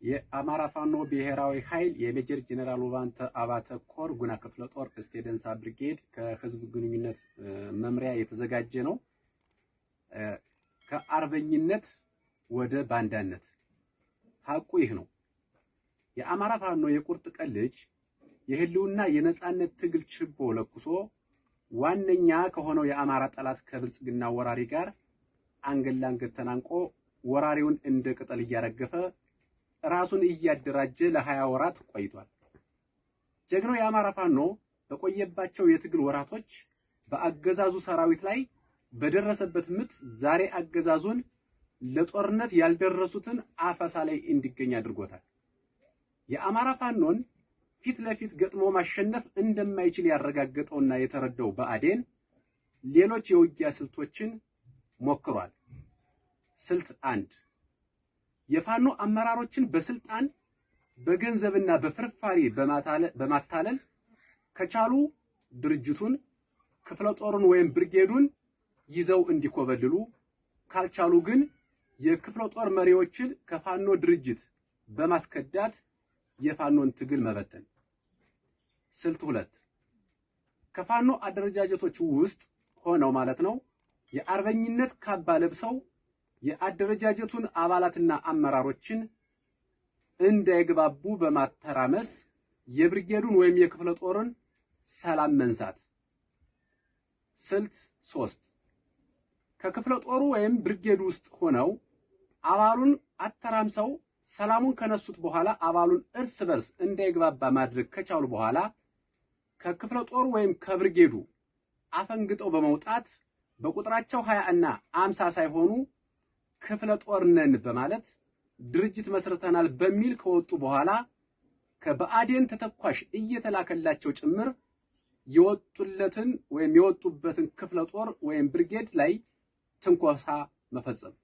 የአማራ ፋኖ ብሔራዊ ኃይል የሜጀር ጀነራል ውባንተ አባተ ኮር ጉና ክፍለ ጦር እስቴ ደንሳ ብርጌድ ከህዝብ ግንኙነት መምሪያ የተዘጋጀ ነው። ከአርበኝነት ወደ ባንዳነት ሐቁ ይህ ነው። የአማራ ፋኖ የቁርጥ ቀን ልጅ የህልውና የነጻነት ትግል ችቦ ለኩሶ ዋነኛ ከሆነው የአማራ ጠላት ከብልጽግና ወራሪ ጋር አንገት ለአንገት ተናንቆ ወራሪውን እንደ ቅጠል እያረገፈ ራሱን እያደራጀ ለ20 ወራት ቆይቷል። ጀግናው የአማራ ፋኖ በቆየባቸው የትግል ወራቶች በአገዛዙ ሰራዊት ላይ በደረሰበት ምት ዛሬ አገዛዙን ለጦርነት ያልደረሱትን አፈሳ ላይ እንዲገኝ አድርጎታል። የአማራ ፋኖን ፊት ለፊት ገጥሞ ማሸነፍ እንደማይችል ያረጋገጠውና የተረዳው ብአዴን ሌሎች የውጊያ ስልቶችን ሞክሯል። ስልት 1 የፋኖ አመራሮችን በስልጣን በገንዘብና በፍርፋሪ በማታለል ከቻሉ ድርጅቱን ክፍለ ጦሩን ወይም ብርጌዱን ይዘው እንዲኮበልሉ ካልቻሉ ግን የክፍለ ጦር መሪዎችን ከፋኖ ድርጅት በማስከዳት የፋኖን ትግል መበተን። ስልት 2 ከፋኖ አደረጃጀቶች ውስጥ ሆነው ማለት ነው የአርበኝነት ካባ ለብሰው የአደረጃጀቱን አባላትና አመራሮችን እንዳይግባቡ በማተራመስ የብርጌዱን ወይም የክፍለ ጦርን ሰላም መንሳት። ስልት 3 ከክፍለ ጦሩ ወይም ብርጌዱ ውስጥ ሆነው አባሉን አተራምሰው ሰላሙን ከነሱት በኋላ አባሉን እርስ በርስ እንዳይግባባ ማድረግ ከቻሉ በኋላ ከክፍለ ጦሩ ወይም ከብርጌዱ አፈንግጠው በመውጣት በቁጥራቸው 20 እና 50 ሳይሆኑ ክፍለ ጦር ነን በማለት ድርጅት መስርተናል በሚል ከወጡ በኋላ ከብአዴን ተተኳሽ እየተላከላቸው ጭምር የወጡለትን ወይም የወጡበትን ክፍለ ጦር ወይም ብርጌድ ላይ ትንኮሳ መፈጸም።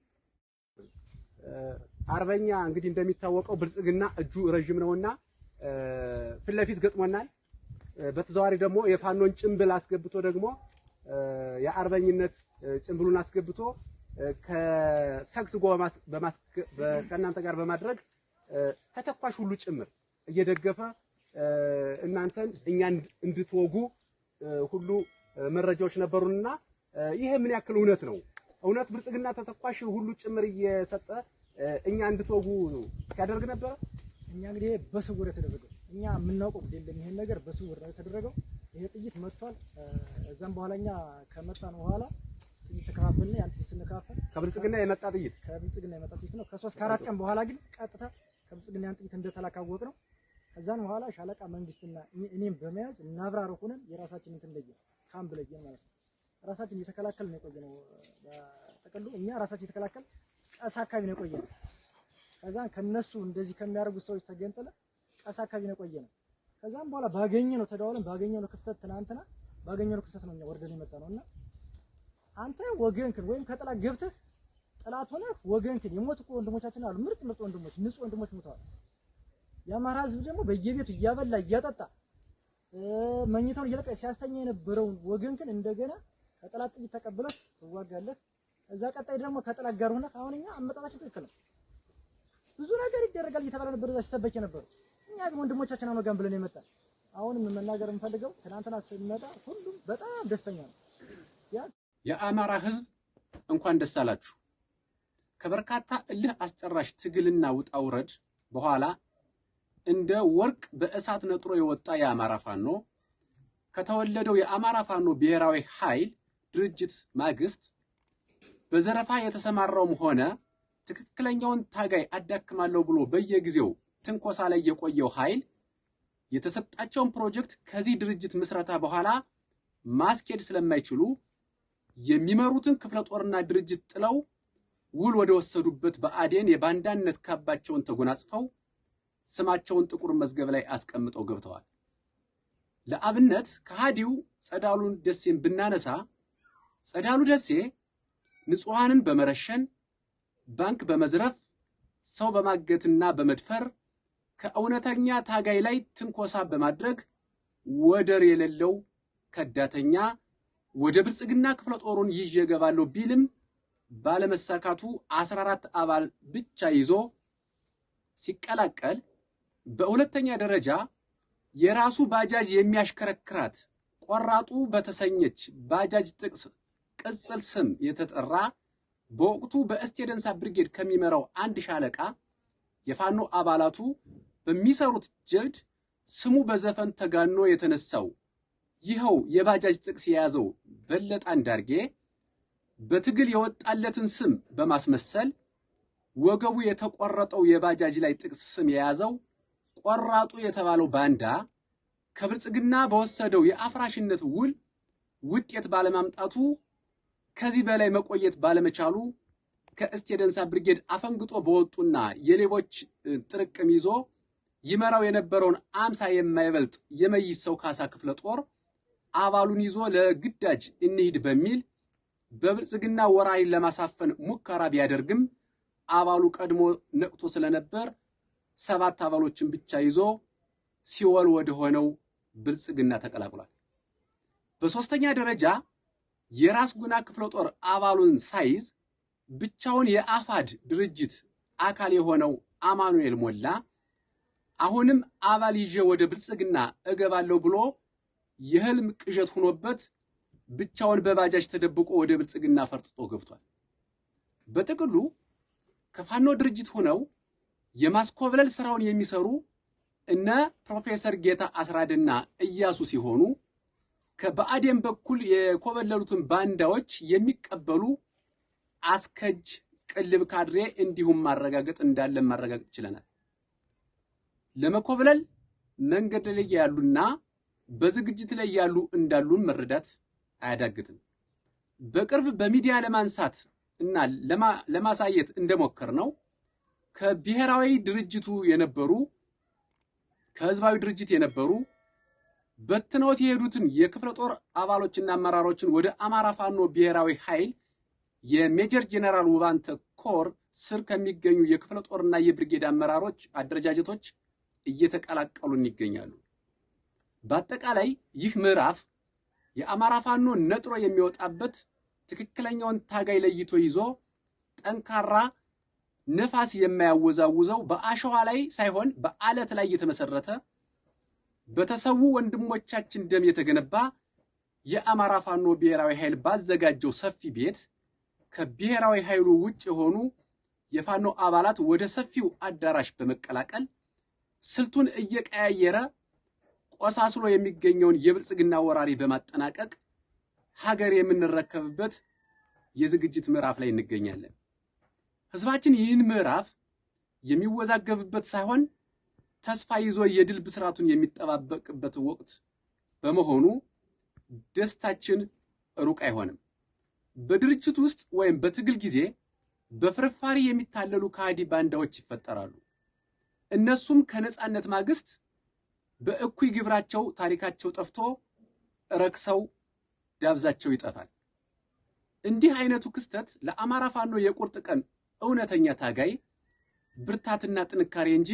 አርበኛ እንግዲህ እንደሚታወቀው ብልጽግና እጁ ረጅም ነውና ፊት ለፊት ገጥሞናል። በተዘዋዋሪ ደግሞ የፋኖን ጭምብል አስገብቶ ደግሞ የአርበኝነት ጭምብሉን አስገብቶ ከሰግስጎ ከእናንተ ጋር በማድረግ ተተኳሽ ሁሉ ጭምር እየደገፈ እናንተን እኛን እንድትወጉ ሁሉ መረጃዎች ነበሩንና ይሄ ምን ያክል እውነት ነው? እውነት ብልጽግና ተተኳሽ ሁሉ ጭምር እየሰጠ እኛ እንድትወጉ ሲያደርግ ነበር? እኛ እንግዲህ በስውር የተደረገው እኛ የምናውቀው አይደለም። ይሄን ነገር በስውር ነው የተደረገው። ይሄ ጥይት መጥቷል። እዛም በኋላ እኛ ከመጣን በኋላ ጥይት ተከፋፈልን። ያን ጥይት ስንከፋፈል ከብልጽግና የመጣ ጥይት ነው። ከ3 ከ4 ቀን በኋላ ግን ቀጥታ ከብልጽግና ያን ጥይት እንደተላካወቅ ነው። ከዛን በኋላ ሻለቃ መንግስትና እኔም በመያዝ እናብራሩ ሆነን የራሳችንን እንትን ለየን፣ ካምፕ ለየን ማለት ነው። ራሳችን እየተከላከልን ነው የቆየነው። በጥቅሉ እኛ ራሳችን እየተከላከል ቀሳ አካባቢ ነው የቆየነው። ከዛን ከነሱ እንደዚህ ከሚያደርጉ ሰዎች ተገንጠለ ቀሳ አካባቢ ነው የቆየነው። ከዛም በኋላ ባገኘነው ተደዋውለን ባገኘነው ክፍተት ትናንትና ባገኘነው ክፍተት ነው እኛ ወርደን የመጣነውና አንተ ወገንክን ወይም ከጥላት ገብተህ ጥላት ሆነህ ወገንክን የሞቱ ወንድሞቻችን አሉ። ምርጥ ወንድሞች፣ ንጹህ ወንድሞች ሞተዋል። የአማራ ህዝብ ደግሞ በየቤቱ እያበላ እያጠጣ መኝታውን እየለቀ ሲያስተኛ የነበረውን ወገንክን እንደገና ከጥላት ጥይት ተቀብለህ ትዋጋለህ። እዛ ቀጣይ ደግሞ ከጥላት ጋር ሆነህ አሁን እኛ አመጣጣችን ትክክል ነው፣ ብዙ ነገር ይደረጋል እየተባለ ነበር እዛ ሲሰበክ ነበር። እኛ ግን ወንድሞቻችን አንወጋም ብለን የመጣን። አሁንም መናገር የምፈልገው ትናንትና ስንመጣ ሁሉም በጣም ደስተኛ ነው። የአማራ ህዝብ እንኳን ደስ አላችሁ። ከበርካታ እልህ አስጨራሽ ትግልና ውጣ ውረድ በኋላ እንደ ወርቅ በእሳት ነጥሮ የወጣ የአማራ ፋኖ ከተወለደው የአማራ ፋኖ ብሔራዊ ኃይል ድርጅት ማግስት በዘረፋ የተሰማራውም ሆነ ትክክለኛውን ታጋይ አዳክማለሁ ብሎ በየጊዜው ትንኮሳ ላይ የቆየው ኃይል የተሰጣቸውን ፕሮጀክት ከዚህ ድርጅት ምስረታ በኋላ ማስኬድ ስለማይችሉ የሚመሩትን ክፍለ ጦርና ድርጅት ጥለው ውል ወደ ወሰዱበት ብአዴን የባንዳነት ካባቸውን ተጎናጽፈው ስማቸውን ጥቁር መዝገብ ላይ አስቀምጠው ገብተዋል። ለአብነት ከሃዲው ጸዳሉ ደሴን ብናነሳ ጸዳሉ ደሴ ንጹሃንን በመረሸን ባንክ በመዝረፍ ሰው በማገትና በመድፈር ከእውነተኛ ታጋይ ላይ ትንኮሳ በማድረግ ወደር የሌለው ከዳተኛ ወደ ብልጽግና ክፍለ ጦሩን ይዤ እገባለሁ ቢልም ባለመሳካቱ 14 አባል ብቻ ይዞ ሲቀላቀል በሁለተኛ ደረጃ የራሱ ባጃጅ የሚያሽከረክራት ቆራጡ በተሰኘች ባጃጅ ጥቅስ ቅጽል ስም የተጠራ በወቅቱ በእስቴ ደንሳ ብርጌድ ከሚመራው አንድ ሻለቃ የፋኖ አባላቱ በሚሰሩት ጀብድ ስሙ በዘፈን ተጋኖ የተነሳው ይኸው የባጃጅ ጥቅስ የያዘው በለጠ አንዳርጌ በትግል የወጣለትን ስም በማስመሰል ወገቡ የተቆረጠው የባጃጅ ላይ ጥቅስ ስም የያዘው ቆራጡ የተባለው ባንዳ ከብልጽግና በወሰደው የአፍራሽነት ውል ውጤት ባለማምጣቱ ከዚህ በላይ መቆየት ባለመቻሉ ከእስቴ ደንሳ ብርጌድ አፈንግጦ በወጡና የሌቦች ጥርቅም ይዞ ይመራው የነበረውን 50 የማይበልጥ የመይሰው ካሳ ክፍለ ጦር አባሉን ይዞ ለግዳጅ እንሂድ በሚል በብልጽግና ወራሪን ለማሳፈን ሙከራ ቢያደርግም አባሉ ቀድሞ ነቅቶ ስለነበር 7 አባሎችን ብቻ ይዞ ሲወል ወደ ሆነው ብልጽግና ተቀላቅሏል። በሶስተኛ ደረጃ የራስ ጉና ክፍለ ጦር አባሉን ሳይዝ ብቻውን የአፋድ ድርጅት አካል የሆነው አማኑኤል ሞላ አሁንም አባል ይዤ ወደ ብልጽግና እገባለሁ ብሎ የህልም ቅዠት ሆኖበት ብቻውን በባጃጅ ተደብቆ ወደ ብልጽግና ፈርጥጦ ገብቷል። በጥቅሉ ከፋኖ ድርጅት ሆነው የማስኮብለል ስራውን የሚሰሩ እነ ፕሮፌሰር ጌታ አስራድና እያሱ ሲሆኑ ከበአዴን በኩል የኮበለሉትን ባንዳዎች የሚቀበሉ አስከጅ ቅልብ ካድሬ እንዲሁም ማረጋገጥ እንዳለ ማረጋገጥ ይችላል። ለመኮብለል መንገድ ላይ ያሉና በዝግጅት ላይ ያሉ እንዳሉን መረዳት አያዳግትም። በቅርብ በሚዲያ ለማንሳት እና ለማሳየት እንደሞከር ነው ከብሔራዊ ድርጅቱ የነበሩ ከህዝባዊ ድርጅት የነበሩ በትነውት የሄዱትን የክፍለ ጦር አባሎችና አመራሮችን ወደ አማራ ፋኖ ብሔራዊ ኃይል የሜጀር ጀነራል ውባንተ ኮር ስር ከሚገኙ የክፍለ ጦርና የብርጌድ አመራሮች አደረጃጀቶች እየተቀላቀሉን ይገኛሉ። በአጠቃላይ ይህ ምዕራፍ የአማራ ፋኖ ነጥሮ የሚወጣበት ትክክለኛውን ታጋይ ለይቶ ይዞ ጠንካራ ነፋስ የማያወዛውዘው በአሸዋ ላይ ሳይሆን በአለት ላይ የተመሰረተ በተሰዉ ወንድሞቻችን ደም የተገነባ የአማራ ፋኖ ብሔራዊ ኃይል ባዘጋጀው ሰፊ ቤት ከብሔራዊ ኃይሉ ውጭ የሆኑ የፋኖ አባላት ወደ ሰፊው አዳራሽ በመቀላቀል ስልቱን እየቀያየረ ቆሳስሎ የሚገኘውን የብልጽግና ወራሪ በማጠናቀቅ ሀገር የምንረከብበት የዝግጅት ምዕራፍ ላይ እንገኛለን። ህዝባችን ይህን ምዕራፍ የሚወዛገብበት ሳይሆን ተስፋ ይዞ የድል ብስራቱን የሚጠባበቅበት ወቅት በመሆኑ ደስታችን ሩቅ አይሆንም። በድርጅት ውስጥ ወይም በትግል ጊዜ በፍርፋሪ የሚታለሉ ከሃዲ ባንዳዎች ይፈጠራሉ። እነሱም ከነጻነት ማግስት በእኩይ ግብራቸው ታሪካቸው ጠፍቶ ረክሰው ዳብዛቸው ይጠፋል። እንዲህ አይነቱ ክስተት ለአማራ ፋኖ የቁርጥ ቀን እውነተኛ ታጋይ ብርታትና ጥንካሬ እንጂ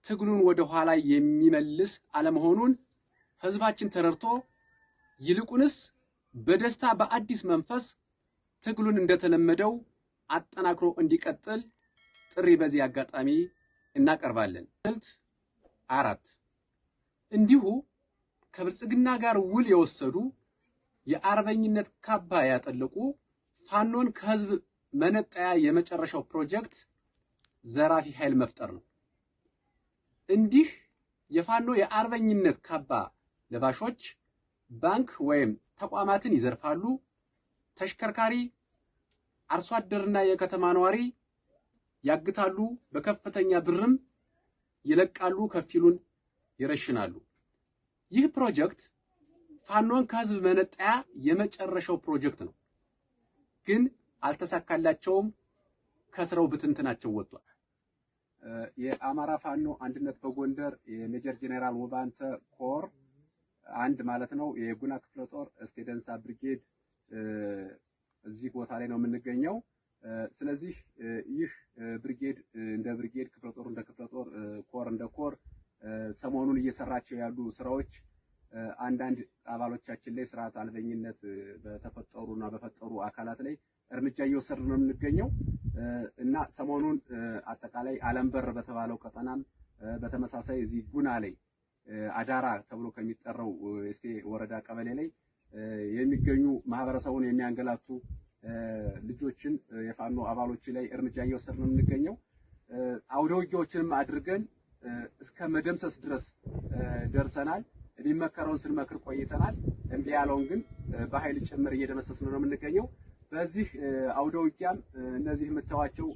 ትግሉን ወደ ኋላ የሚመልስ አለመሆኑን ህዝባችን ተረድቶ ይልቁንስ በደስታ በአዲስ መንፈስ ትግሉን እንደተለመደው አጠናክሮ እንዲቀጥል ጥሪ በዚህ አጋጣሚ እናቀርባለን። 4 እንዲሁ ከብልጽግና ጋር ውል የወሰዱ የአርበኝነት ካባ ያጠለቁ ፋኖን ከህዝብ መነጠያ የመጨረሻው ፕሮጀክት ዘራፊ ኃይል መፍጠር ነው። እንዲህ የፋኖ የአርበኝነት ካባ ለባሾች ባንክ ወይም ተቋማትን ይዘርፋሉ፣ ተሽከርካሪ፣ አርሶ አደርና የከተማ ነዋሪ ያግታሉ፣ በከፍተኛ ብርም ይለቃሉ፣ ከፊሉን ይረሽናሉ። ይህ ፕሮጀክት ፋኖን ከህዝብ መነጠያ የመጨረሻው ፕሮጀክት ነው። ግን አልተሳካላቸውም። ከስራው ብትንትናቸው ወጥቷል። የአማራ ፋኖ አንድነት በጎንደር የሜጀር ጀነራል ውባንተ ኮር አንድ ማለት ነው የጉና ክፍለ ጦር እስቴ ደንሳ ብርጌድ እዚህ ቦታ ላይ ነው የምንገኘው። ስለዚህ ይህ ብርጌድ እንደ ብርጌድ፣ ክፍለ ጦር እንደ ክፍለ ጦር፣ ኮር እንደ ኮር ሰሞኑን እየሰራቸው ያሉ ስራዎች አንዳንድ አባሎቻችን ላይ ስርዓት አልበኝነት በተፈጠሩና በፈጠሩ አካላት ላይ እርምጃ እየወሰድን ነው የምንገኘው። እና ሰሞኑን አጠቃላይ አለምበር በተባለው ቀጠናም በተመሳሳይ እዚህ ጉና ላይ አዳራ ተብሎ ከሚጠራው እስቴ ወረዳ ቀበሌ ላይ የሚገኙ ማህበረሰቡን የሚያንገላቱ ልጆችን የፋኖ አባሎች ላይ እርምጃ እየወሰድን ነው የምንገኘው። አውደ ውጊያዎችንም አድርገን እስከ መደምሰስ ድረስ ደርሰናል። የሚመከረውን ስንመክር ቆይተናል። እምቢ ያለውን ግን በኃይል ጭምር እየደመሰስን ነው የምንገኘው። በዚህ አውደ ውጊያም እነዚህ የምታዩዋቸው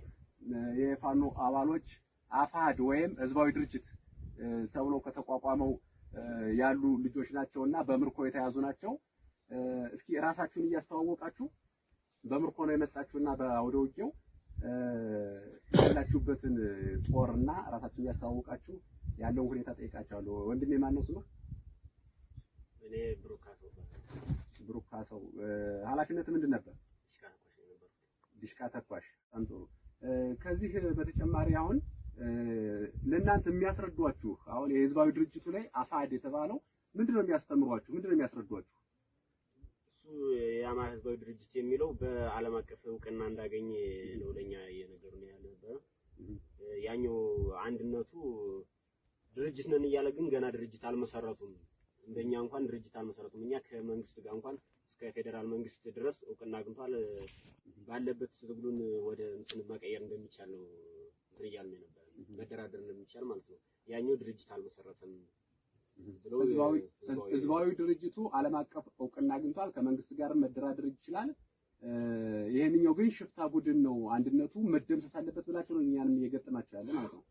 የፋኖ አባሎች አፋድ ወይም ህዝባዊ ድርጅት ተብሎ ከተቋቋመው ያሉ ልጆች ናቸውና በምርኮ የተያዙ ናቸው። እስኪ ራሳችሁን እያስተዋወቃችሁ በምርኮ ነው የመጣችሁና በአውደ ውጊያው ያላችሁበትን ጦርና ራሳችሁን እያስተዋወቃችሁ ያለውን ሁኔታ ጠይቃችኋለሁ። ወንድሜ ማን ነው ስምህ? እኔ ብሩክ ካሰው። ኃላፊነት ምንድን ነበር? ዲሽቃ ተኳሽ። በጣም ጥሩ። ከዚህ በተጨማሪ አሁን ለእናንተ የሚያስረዷችሁ አሁን የህዝባዊ ድርጅቱ ላይ አፋድ የተባለው ምንድነው የሚያስተምሯችሁ? ምንድነው የሚያስረዷችሁ? እሱ የአማራ ህዝባዊ ድርጅት የሚለው በዓለም አቀፍ እውቅና እንዳገኘ ነው ለኛ የነገሩን ያለ ነበር። ያኛው አንድነቱ ድርጅት ነን እያለ ግን ገና ድርጅት አልመሰረቱም። እንደኛ እንኳን ድርጅት አልመሰረቱም። እኛ ከመንግስት ጋር እንኳን እስከ ፌደራል መንግስት ድረስ እውቅና አግኝቷል። ባለበት ትግሉን ወደ እንትን መቀየር እንደሚቻል ነው እንትን እያልን ነበር፣ መደራደር እንደሚቻል ማለት ነው። ያኛው ድርጅት አልመሰረተም። ህዝባዊ ድርጅቱ ዓለም አቀፍ እውቅና አግኝቷል፣ ከመንግስት ጋር መደራደር ይችላል። ይሄንኛው ግን ሽፍታ ቡድን ነው፣ አንድነቱ መደምሰስ አለበት ብላችሁ ነው እኛንም እየገጠማችሁ ያለ ማለት ነው።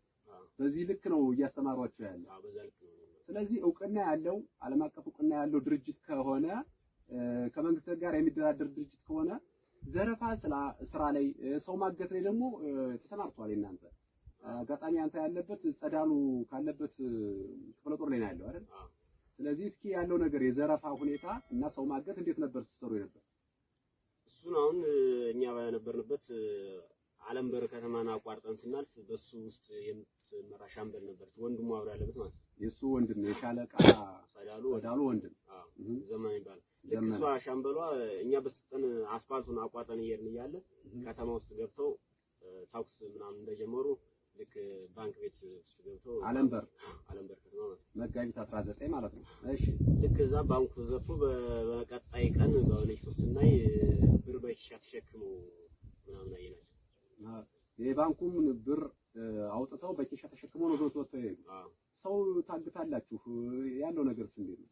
በዚህ ልክ ነው እያስተማሯችሁ ያለ። ስለዚህ እውቅና ያለው ዓለም አቀፍ እውቅና ያለው ድርጅት ከሆነ ከመንግስት ጋር የሚደራደር ድርጅት ከሆነ ዘረፋ ስራ ላይ ሰው ማገት ላይ ደግሞ ተሰማርቷል። እናንተ አጋጣሚ አንተ ያለበት ጸዳሉ ካለበት ክፍለ ጦር ላይ ነው ያለው አይደል? ስለዚህ እስኪ ያለው ነገር የዘረፋ ሁኔታ እና ሰው ማገት እንዴት ነበር ሲሰሩ ነበር? እሱን አሁን እኛ ባነበርንበት አለምበር ከተማን አቋርጠን ስናልፍ በሱ ውስጥ የምትመራ ሻምበል ነበረች። ወንድሙ አብሮ ያለበት ማለት ነው። የሱ ወንድም ነው የሻለቃ ጸዳሉ ወንድም ዘመን ይባላል። ለክሷ ሻምበሏ እኛ በስጠን አስፋልቱን አቋርጠን እየሄድን እያለ ከተማ ውስጥ ገብተው ታክስ ምናምን እንደጀመሩ ልክ ባንክ ቤት ውስጥ ገብተው አለምበር ከተማ ማለት መጋቢት 19 ማለት ነው። እሺ ልክ እዛ ባንኩ ተዘርፎ በቀጣይ ቀን በሆነች ሶስት ስናይ ብር በኪሻ ተሸክመው ምናምን አየናቸው። የባንኩም ብር አውጥተው በኪሻ ተሸክመው ነው ዞት ወጥተው ይሄዱ። ሰው ታግታላችሁ፣ ያለው ነገርስ እንዴት ነው?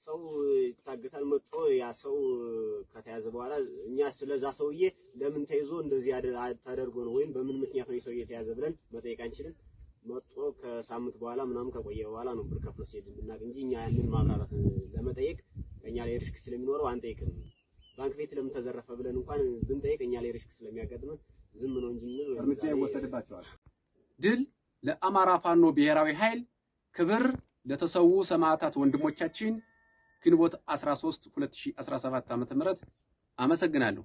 ሰው ይታገታል። መጥቶ ያ ሰው ከተያዘ በኋላ እኛ ስለዛ ሰውዬ ለምን ተይዞ እንደዚህ ተደርጎ ነው ወይም በምን ምክንያት ነው ሰውዬ ተያዘ ብለን መጠየቅ አንችልም። መጥቶ ከሳምንት በኋላ ምናምን ከቆየ በኋላ ነው ብር ከፍሎ ሲሄድ ብናቅ እንጂ እኛ ያንን ማብራራት ለመጠየቅ እኛ ላይ ሪስክ ስለሚኖረው አንጠይቅም። ባንክ ቤት ለምን ተዘረፈ ብለን እንኳን ብንጠይቅ እኛ ላይ ሪስክ ስለሚያጋጥመን ዝም ነው እንጂ እርምጃ ይወሰድባቸዋል። ድል ለአማራ ፋኖ ብሔራዊ ኃይል፣ ክብር ለተሰዉ ሰማዕታት ወንድሞቻችን። ግንቦት 13 2017 ዓ.ም። አመሰግናለሁ።